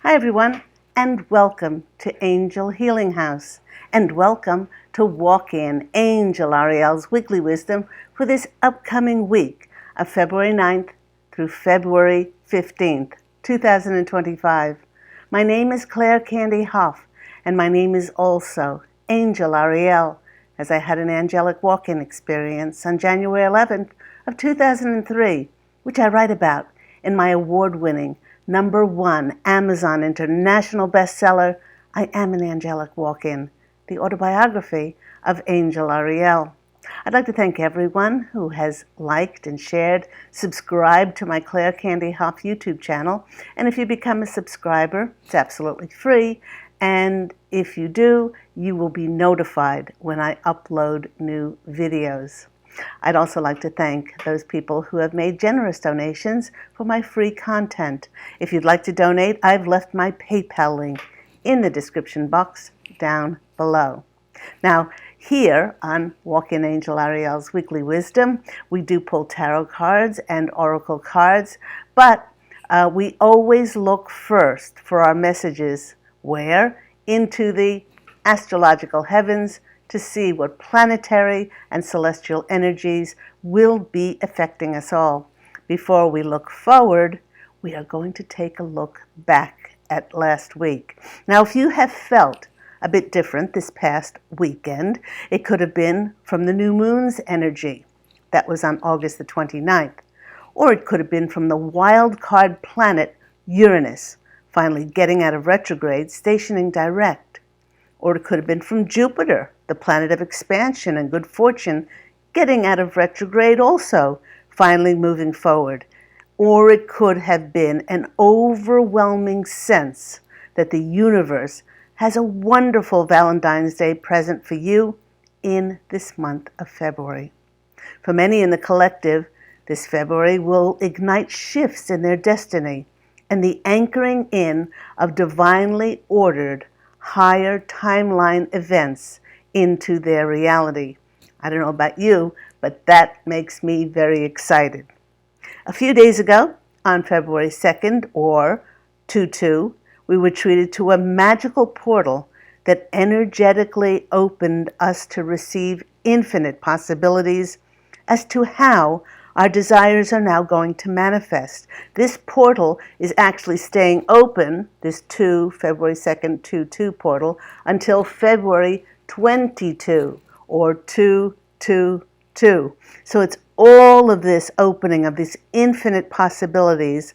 Hi everyone, and welcome to Angel Healing House, and welcome to Walk In Angel Ariel's Weekly Wisdom for this upcoming week of February 9th through February 15th, 2025. My name is Claire Candy Hoff, and my name is also Angel Ariel, as I had an angelic walk-in experience on January 11th of 2003, which I write about in my award-winning #1 Amazon International bestseller, I Am an Angelic Walk-In, the autobiography of Angel Ariel. I'd like to thank everyone who has liked and shared, subscribed to my Claire Candy Hoff YouTube channel. And if you become a subscriber, it's absolutely free. And if you do, you will be notified when I upload new videos. I'd also like to thank those people who have made generous donations for my free content. If you'd like to donate, I've left my PayPal link in the description box down below. Now, here on Walk-In Angel Ariel's Weekly Wisdom, we do pull tarot cards and oracle cards, but we always look first for our messages where? Into the astrological heavens, to see what planetary and celestial energies will be affecting us all. Before we look forward, we are going to take a look back at last week. Now, if you have felt a bit different this past weekend, it could have been from the new moon's energy. That was on August the 29th. Or it could have been from the wild card planet Uranus, finally getting out of retrograde, stationing direct. Or it could have been from Jupiter, the planet of expansion and good fortune, getting out of retrograde also, finally moving forward. Or it could have been an overwhelming sense that the universe has a wonderful Valentine's Day present for you in this month of February. For many in the collective, this February will ignite shifts in their destiny and the anchoring in of divinely ordered higher timeline events into their reality. I don't know about you, but that makes me very excited. A few days ago, on February 2nd, or 2/2, we were treated to a magical portal that energetically opened us to receive infinite possibilities as to how our desires are now going to manifest. This portal is actually staying open, this February 2nd, 2/2 portal, until February 22, or 2/2/2. So it's all of this opening of these infinite possibilities,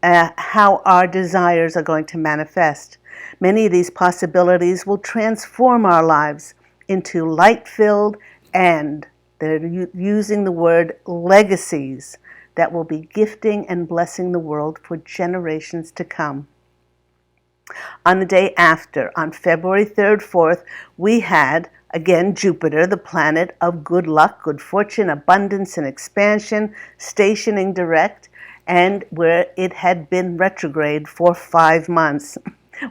how our desires are going to manifest. Many of these possibilities will transform our lives into light-filled, and they're using the word legacies that will be gifting and blessing the world for generations to come. On the day after, on February 3rd, 4th, we had, again, Jupiter, the planet of good luck, good fortune, abundance, and expansion, stationing direct, and where it had been retrograde for 5 months.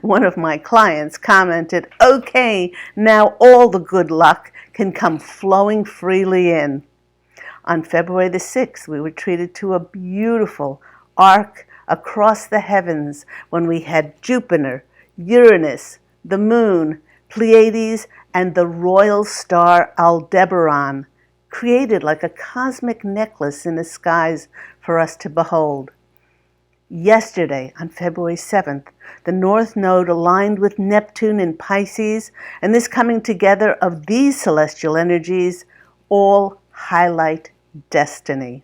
One of my clients commented, "Okay, now all the good luck can come flowing freely in." On February the 6th, we were treated to a beautiful arc across the heavens when we had Jupiter, Uranus, the moon, Pleiades, and the royal star Aldebaran, created like a cosmic necklace in the skies for us to behold. Yesterday, on February 7th, the North Node aligned with Neptune in Pisces, and this coming together of these celestial energies all highlight destiny.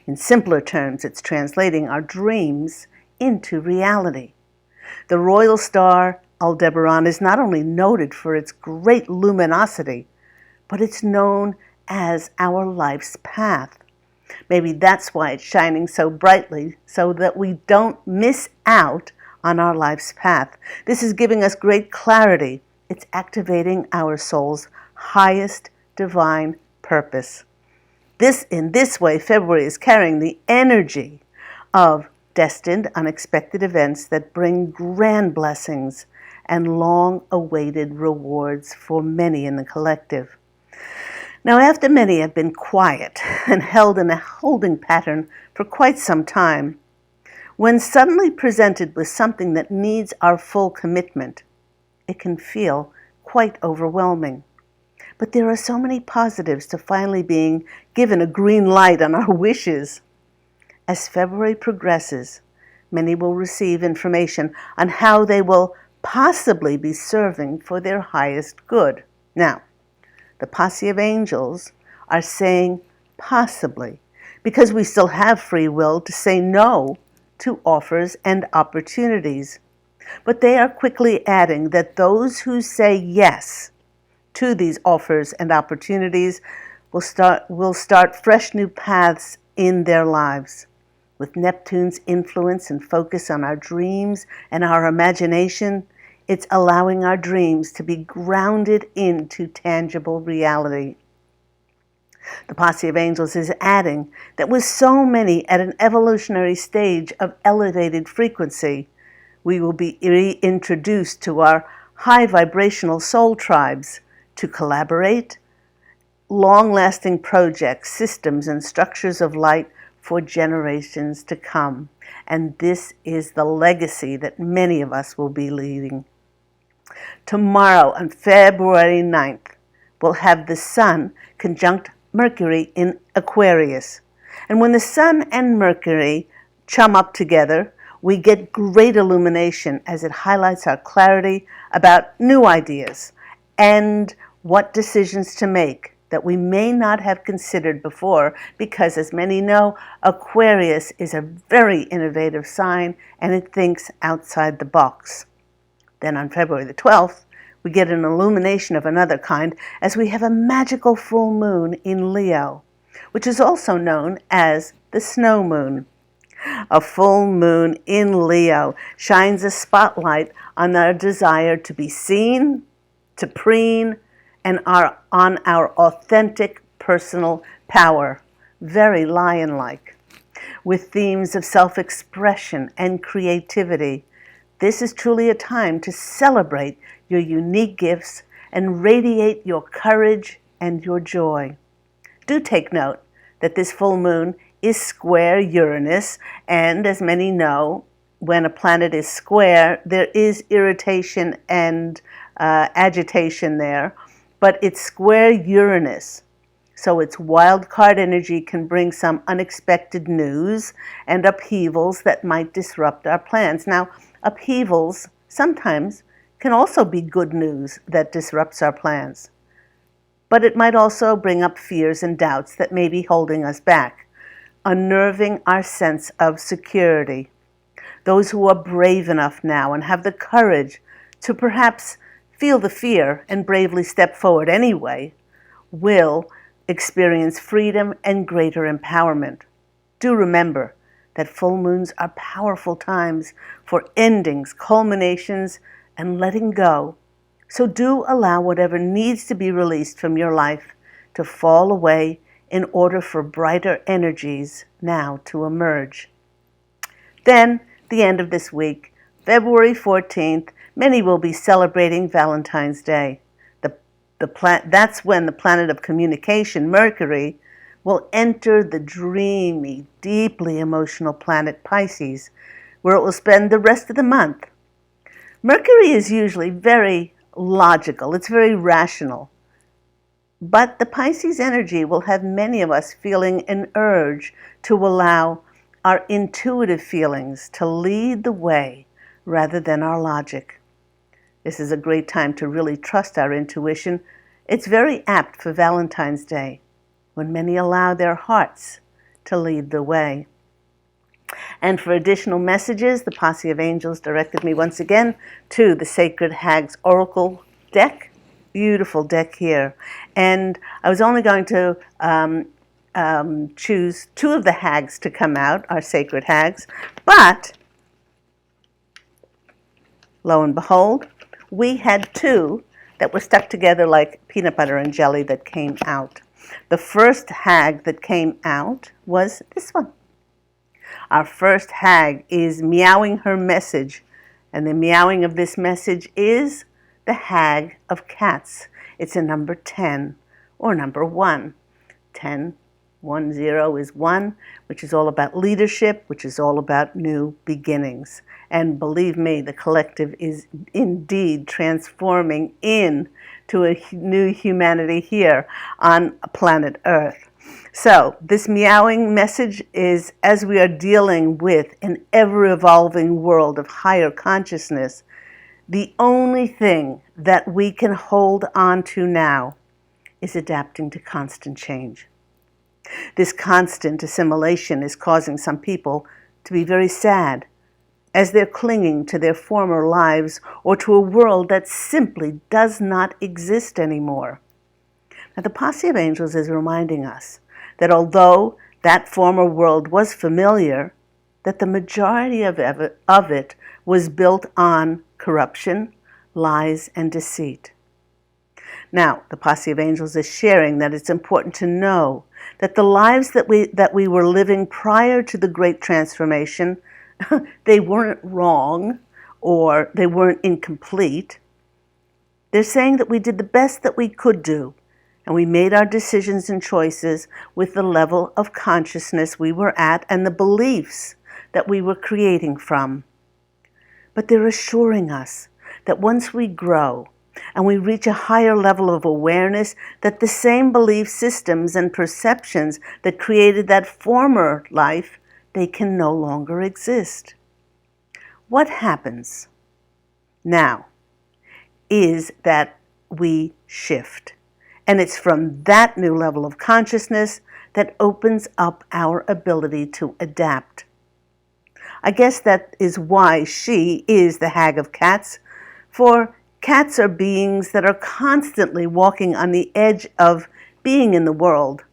In simpler terms, it's translating our dreams into reality. The royal star Aldebaran is not only noted for its great luminosity, but it's known as our life's path. Maybe that's why it's shining so brightly, so that we don't miss out on our life's path. This is giving us great clarity. It's activating our soul's highest divine purpose. In this way, February is carrying the energy of destined, unexpected events that bring grand blessings and long-awaited rewards for many in the collective. Now, after many have been quiet and held in a holding pattern for quite some time, When suddenly presented with something that needs our full commitment, it can feel quite overwhelming. But there are so many positives to finally being given a green light on our wishes. As February progresses, many will receive information on how they will possibly be serving for their highest good. Now, the posse of angels are saying possibly, because we still have free will to say no to offers and opportunities. But they are quickly adding that those who say yes to these offers and opportunities will start fresh new paths in their lives. With Neptune's influence and focus on our dreams and our imagination, it's allowing our dreams to be grounded into tangible reality. The posse of angels is adding that with so many at an evolutionary stage of elevated frequency, we will be reintroduced to our high vibrational soul tribes to collaborate, long-lasting projects, systems, and structures of light for generations to come. And this is the legacy that many of us will be leaving. Tomorrow, on February 9th, we'll have the Sun conjunct Mercury in Aquarius. And when the Sun and Mercury chum up together, we get great illumination as it highlights our clarity about new ideas and what decisions to make that we may not have considered before, because as many know, Aquarius is a very innovative sign and it thinks outside the box. Then on February the 12th, we get an illumination of another kind as we have a magical full moon in Leo, which is also known as the snow moon. A full moon in Leo shines a spotlight on our desire to be seen, to preen, and on our authentic personal power, very lion-like. With themes of self-expression and creativity, this is truly a time to celebrate your unique gifts and radiate your courage and your joy. Do take note that this full moon is square Uranus, and as many know, when a planet is square, there is irritation and agitation there, but it's square Uranus. So its wild card energy can bring some unexpected news and upheavals that might disrupt our plans. Now, upheavals sometimes can also be good news that disrupts our plans. But it might also bring up fears and doubts that may be holding us back, unnerving our sense of security. Those who are brave enough now and have the courage to perhaps feel the fear and bravely step forward anyway will experience freedom and greater empowerment. Do remember that full moons are powerful times for endings, culminations, and letting go. So do allow whatever needs to be released from your life to fall away in order for brighter energies now to emerge. Then, the end of this week, February 14th, many will be celebrating Valentine's Day. That's when the planet of communication, Mercury, will enter the dreamy, deeply emotional planet Pisces, where it will spend the rest of the month. Mercury is usually very logical, it's very rational. But the Pisces energy will have many of us feeling an urge to allow our intuitive feelings to lead the way rather than our logic. This is a great time to really trust our intuition. It's very apt for Valentine's Day, when many allow their hearts to lead the way. And for additional messages, the Posse of Angels directed me once again to the Sacred Hags Oracle deck. Beautiful deck here. And I was only going to choose two of the hags to come out, our sacred hags, but lo and behold, we had two that were stuck together like peanut butter and jelly that came out. The first hag that came out was this one. Our first hag is meowing her message, and the meowing of this message is the Hag of Cats. It's a number 10 or number 1. 10 10 is 1, which is all about leadership, which is all about new beginnings. And believe me, the collective is indeed transforming into a new humanity here on planet Earth. So this meowing message is, as we are dealing with an ever-evolving world of higher consciousness, the only thing that we can hold on to now is adapting to constant change. This constant assimilation is causing some people to be very sad as they're clinging to their former lives or to a world that simply does not exist anymore. Now, the Posse of Angels is reminding us that although that former world was familiar, that the majority of it was built on corruption, lies, and deceit. Now, the Posse of Angels is sharing that it's important to know that the lives that we were living prior to the Great Transformation, they weren't wrong or they weren't incomplete. They're saying that we did the best that we could do, and we made our decisions and choices with the level of consciousness we were at and the beliefs that we were creating from. But they're assuring us that once we grow and we reach a higher level of awareness, that the same belief systems and perceptions that created that former life, they can no longer exist. What happens now is that we shift. And it's from that new level of consciousness that opens up our ability to adapt. I guess that is why she is the Hag of Cats, for cats are beings that are constantly walking on the edge of being in the world,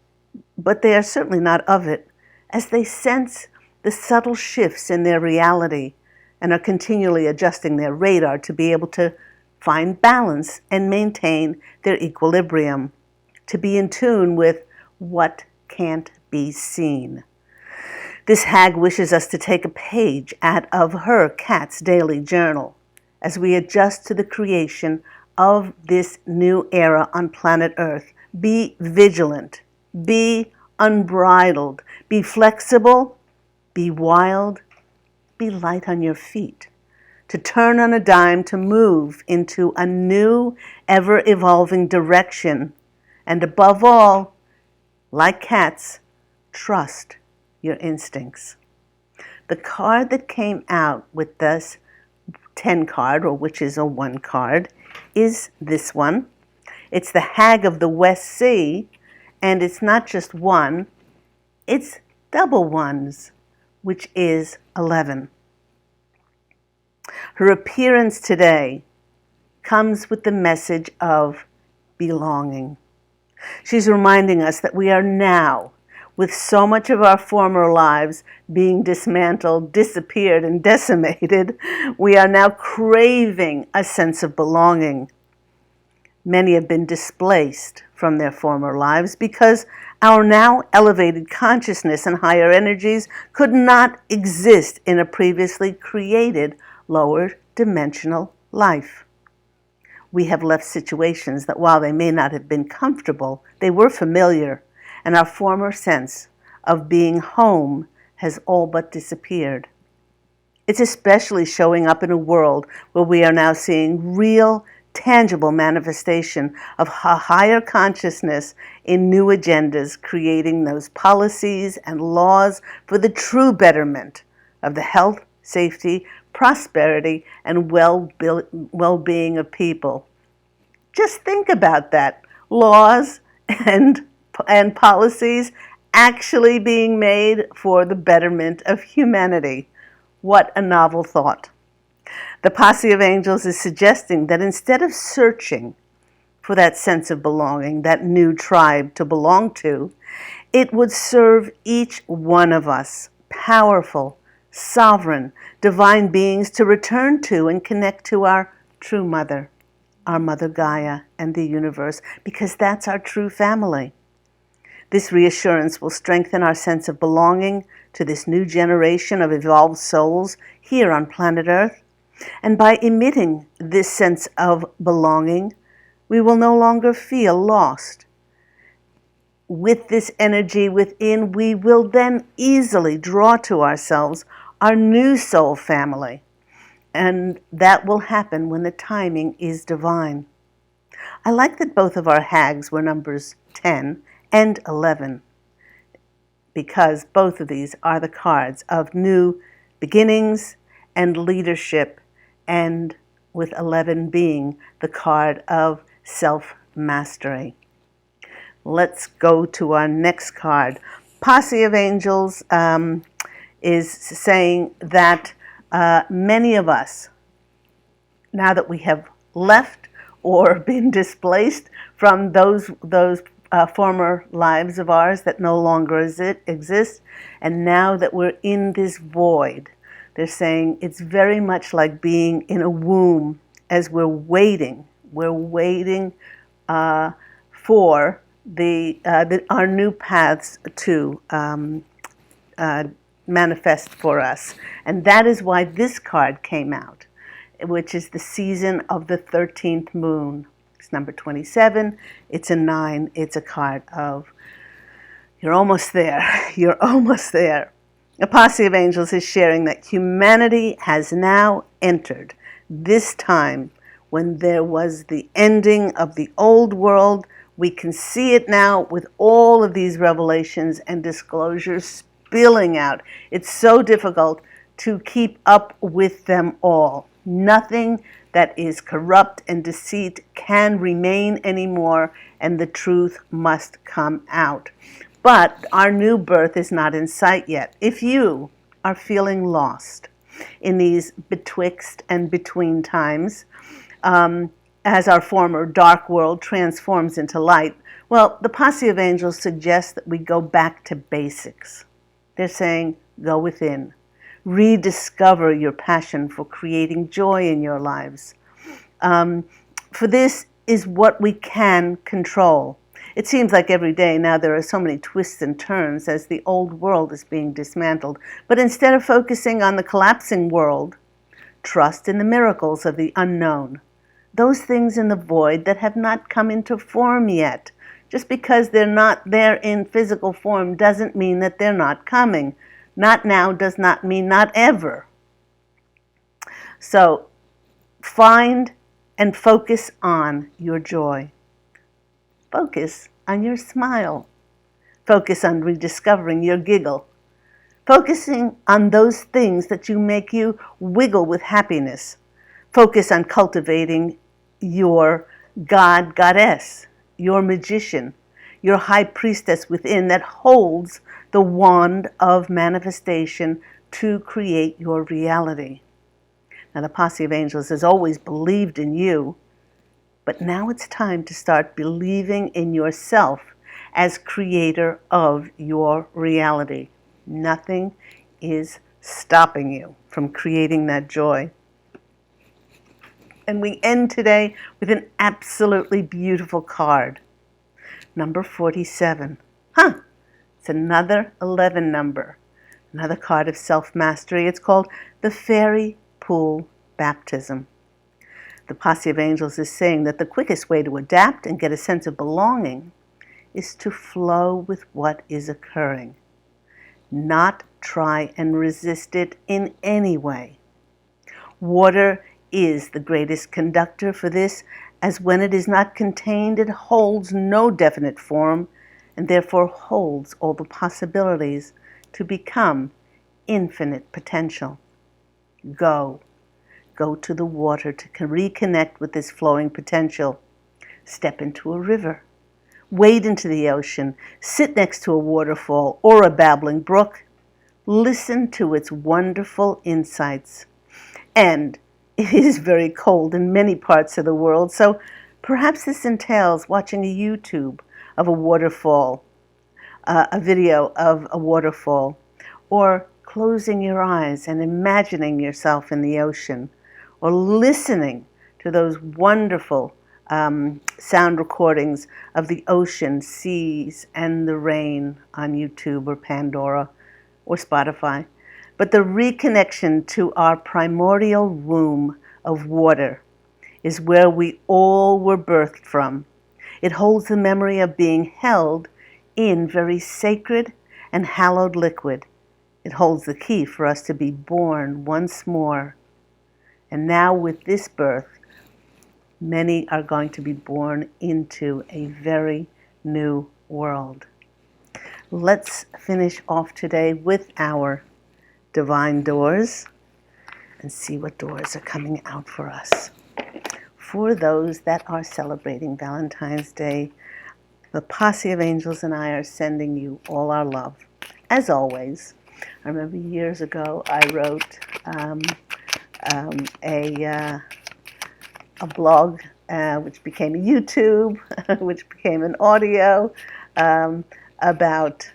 but they are certainly not of it, as they sense the subtle shifts in their reality and are continually adjusting their radar to be able to find balance and maintain their equilibrium, to be in tune with what can't be seen. This hag wishes us to take a page out of her cat's daily journal as we adjust to the creation of this new era on planet Earth. Be vigilant, be unbridled, be flexible, be wild, be light on your feet, to turn on a dime, to move into a new, ever-evolving direction, and above all, like cats, trust your instincts. The card that came out with this 10 card, or which is a 1 card, is this one. It's the Hag of the West Sea, and it's not just 1, it's double ones, which is 11. Her appearance today comes with the message of belonging. She's reminding us that we are now, with so much of our former lives being dismantled, disappeared, and decimated, we are now craving a sense of belonging. Many have been displaced from their former lives because our now elevated consciousness and higher energies could not exist in a previously created lower dimensional life. We have left situations that, while they may not have been comfortable, they were familiar, and our former sense of being home has all but disappeared. It's especially showing up in a world where we are now seeing real, tangible manifestation of a higher consciousness in new agendas, creating those policies and laws for the true betterment of the health, safety, prosperity, and well-being of people. Just think about that. Laws and policies actually being made for the betterment of humanity. What a novel thought. The Posse of Angels is suggesting that instead of searching for that sense of belonging, that new tribe to belong to, it would serve each one of us, powerful, sovereign, divine beings, to return to and connect to our true mother, our Mother Gaia, and the universe, because that's our true family. This reassurance will strengthen our sense of belonging to this new generation of evolved souls here on planet Earth. And by emitting this sense of belonging, we will no longer feel lost. with this energy within, we will then easily draw to ourselves our new soul family. And that will happen when the timing is divine. I like that both of our hags were numbers 10 and 11, because both of these are the cards of new beginnings and leadership, and with 11 being the card of self-mastery. Let's go to our next card. Posse of Angels is saying that many of us, now that we have left or been displaced from those former lives of ours that no longer exist, and now that we're in this void, they're saying it's very much like being in a womb as we're waiting. We're waiting for our new paths to manifest for us. And that is why this card came out, which is the season of the 13th moon. It's number 27. It's a 9. It's a card of you're almost there. You're almost there. A posse of angels is sharing that humanity has now entered this time when there was the ending of the old world. We can see it now with all of these revelations and disclosures spilling out. It's so difficult to keep up with them all. Nothing that is corrupt and deceit can remain anymore, and the truth must come out. But our new birth is not in sight yet. If you are feeling lost in these betwixt and between times, as our former dark world transforms into light, well, the posse of angels suggests that we go back to basics. They're saying, go within. Rediscover your passion for creating joy in your lives. For this is what we can control. It seems like every day now there are so many twists and turns as the old world is being dismantled. But instead of focusing on the collapsing world, trust in the miracles of the unknown. Those things in the void that have not come into form yet. Just because they're not there in physical form doesn't mean that they're not coming. Not now does not mean not ever. So find and focus on your joy. Focus on your smile. Focus on rediscovering your giggle. Focusing on those things that make you wiggle with happiness. Focus on cultivating your god, goddess, your magician, your high priestess within that holds the wand of manifestation to create your reality. Now, the posse of angels has always believed in you, but now it's time to start believing in yourself as creator of your reality. Nothing is stopping you from creating that joy. And we end today with an absolutely beautiful card. Number 47. It's another 11 number. Another card of self-mastery. It's called the Fairy Pool Baptism. The posse of angels is saying that the quickest way to adapt and get a sense of belonging is to flow with what is occurring. Not try and resist it in any way. Water is the greatest conductor for this, as when it is not contained, it holds no definite form, and therefore holds all the possibilities to become infinite potential. Go to the water to reconnect with this flowing potential. Step into a river. Wade into the ocean. Sit next to a waterfall or a babbling brook. Listen to its wonderful insights. And it is very cold in many parts of the world, so perhaps this entails watching a YouTube of a waterfall, a video of a waterfall, or closing your eyes and imagining yourself in the ocean, or listening to those wonderful sound recordings of the ocean, seas, and the rain on YouTube or Pandora or Spotify. But the reconnection to our primordial womb of water is where we all were birthed from. It holds the memory of being held in very sacred and hallowed liquid. It holds the key for us to be born once more. And now with this birth, many are going to be born into a very new world. Let's finish off today with our divine doors and see what doors are coming out for us. For those that are celebrating Valentine's Day, the posse of angels and I are sending you all our love. As always, I remember years ago I wrote a blog, which became a YouTube, which became an audio, about,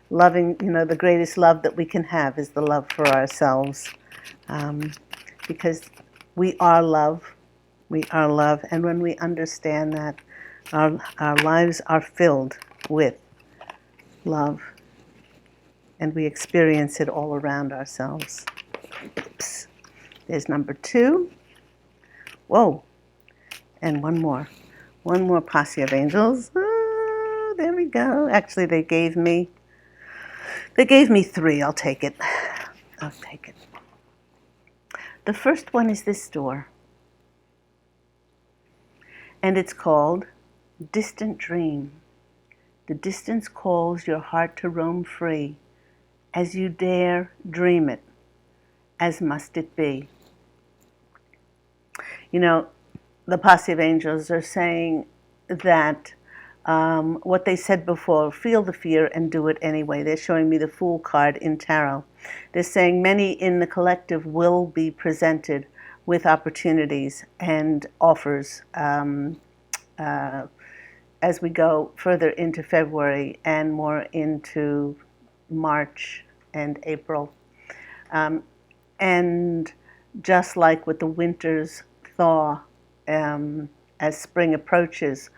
loving, the greatest love that we can have is the love for ourselves, because we are love. We are love, and when we understand that, our lives are filled with love, and we experience it all around ourselves. Oops. There's number 2. Whoa. And one more posse of angels. There we go. Actually, they gave me 3. I'll take it. The first one is this door. And it's called Distant Dream. The distance calls your heart to roam free. As you dare, dream it, as must it be. The posse of angels are saying that what they said before, feel the fear and do it anyway. They're showing me the Fool card in Tarot. They're saying many in the collective will be presented with opportunities and offers as we go further into February and more into March and April. And just like with the winter's thaw, as spring approaches,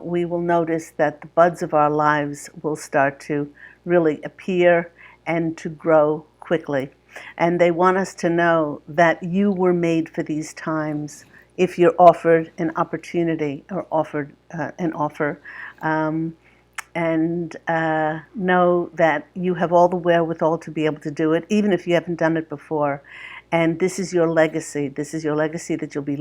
we will notice that the buds of our lives will start to really appear and to grow quickly. And they want us to know that you were made for these times if you're offered an opportunity or offered an offer. And know that you have all the wherewithal to be able to do it, even if you haven't done it before. And this is your legacy. This is your legacy that you'll be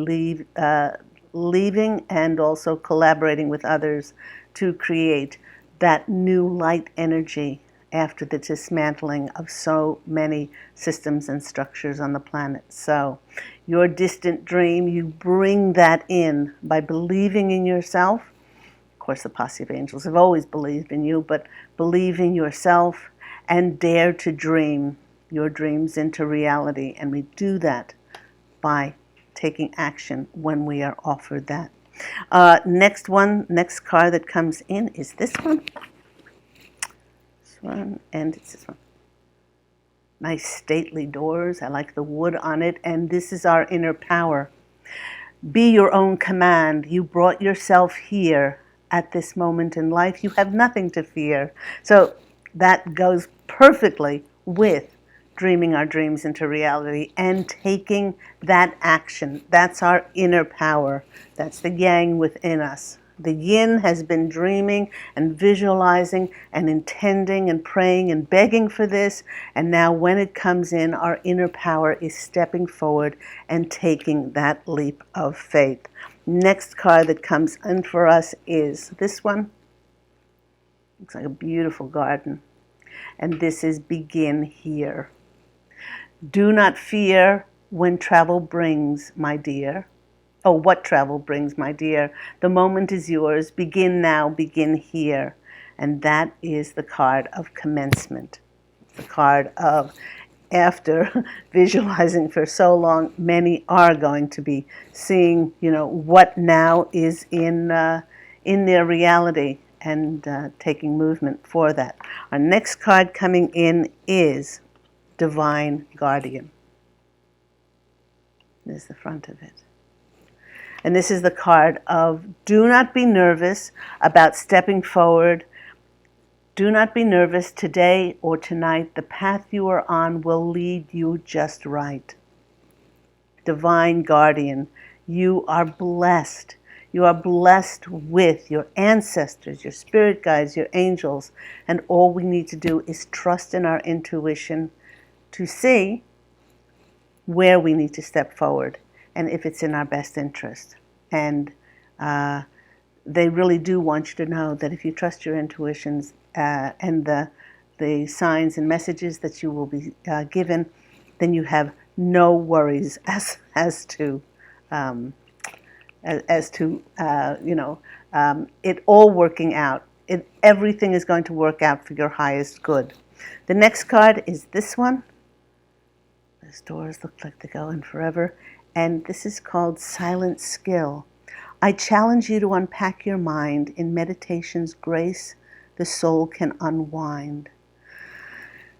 leaving and also collaborating with others to create that new light energy after the dismantling of so many systems and structures on the planet. So your distant dream, you bring that in by believing in yourself. Of course, the posse of angels have always believed in you, but believe in yourself and dare to dream your dreams into reality. And we do that by taking action when we are offered that. Next card that comes in is this one. This one, and it's this one. Nice stately doors. I like the wood on it. And this is our inner power. Be your own command. You brought yourself here at this moment in life. You have nothing to fear. So that goes perfectly with dreaming our dreams into reality and taking that action. That's our inner power. That's the yang within us. The yin has been dreaming and visualizing and intending and praying and begging for this. And now when it comes in, our inner power is stepping forward and taking that leap of faith. Next card that comes in for us is this one. Looks like a beautiful garden. And this is Begin Here. Do not fear when travel brings, my dear. Oh, what travel brings, my dear. The moment is yours. Begin now, begin here. And that is the card of commencement. The card of, after visualizing for so long, many are going to be seeing, what now is in their reality and taking movement for that. Our next card coming in is Divine Guardian. There's the front of it. And this is the card of do not be nervous about stepping forward. Do not be nervous today or tonight. The path you are on will lead you just right. Divine Guardian, you are blessed. You are blessed with your ancestors, your spirit guides, your angels, and all we need to do is trust in our intuition to see where we need to step forward and if it's in our best interest. And they really do want you to know that if you trust your intuitions and the signs and messages that you will be given, then you have no worries as to it all working out. Everything is going to work out for your highest good. The next card is this one. Those doors look like they're going forever. And this is called Silent Skill. I challenge you to unpack your mind. In meditation's grace, the soul can unwind.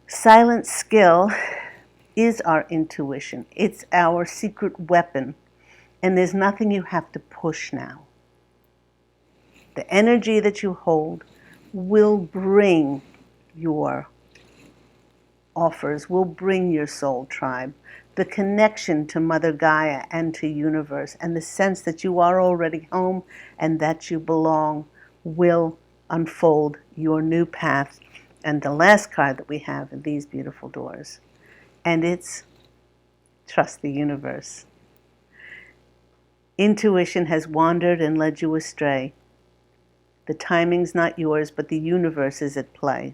Silent skill is our intuition. It's our secret weapon. And there's nothing you have to push now. The energy that you hold will bring your offers, will bring your soul tribe, the connection to Mother Gaia and to universe, and the sense that you are already home and that you belong will unfold your new path. And the last card that we have are these beautiful doors. And it's trust the universe. Intuition has wandered and led you astray. The timing's not yours, but the universe is at play.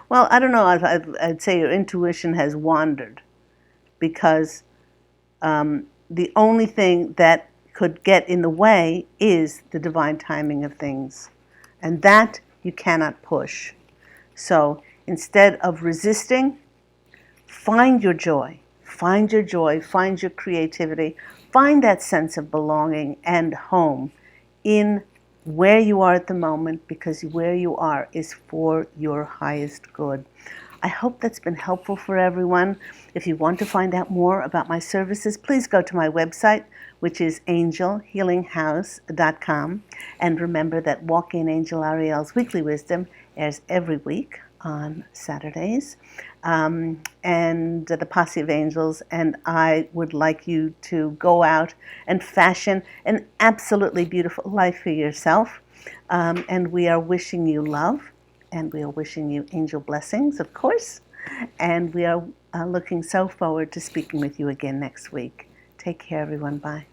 Well, I don't know, I'd say your intuition has wandered because the only thing that could get in the way is the divine timing of things. And that you cannot push. So instead of resisting, find your joy. Find your joy, find your creativity, find that sense of belonging and home in where you are at the moment, because where you are is for your highest good. I hope that's been helpful for everyone. If you want to find out more about my services, please go to my website, which is angelhealinghouse.com. And remember that Walk-In Angel Ariel's Weekly Wisdom airs every week on Saturdays. And the Posse of Angels and I would like you to go out and fashion an absolutely beautiful life for yourself. And we are wishing you love, and we are wishing you angel blessings, of course. And we are looking so forward to speaking with you again next week. Take care, everyone. Bye.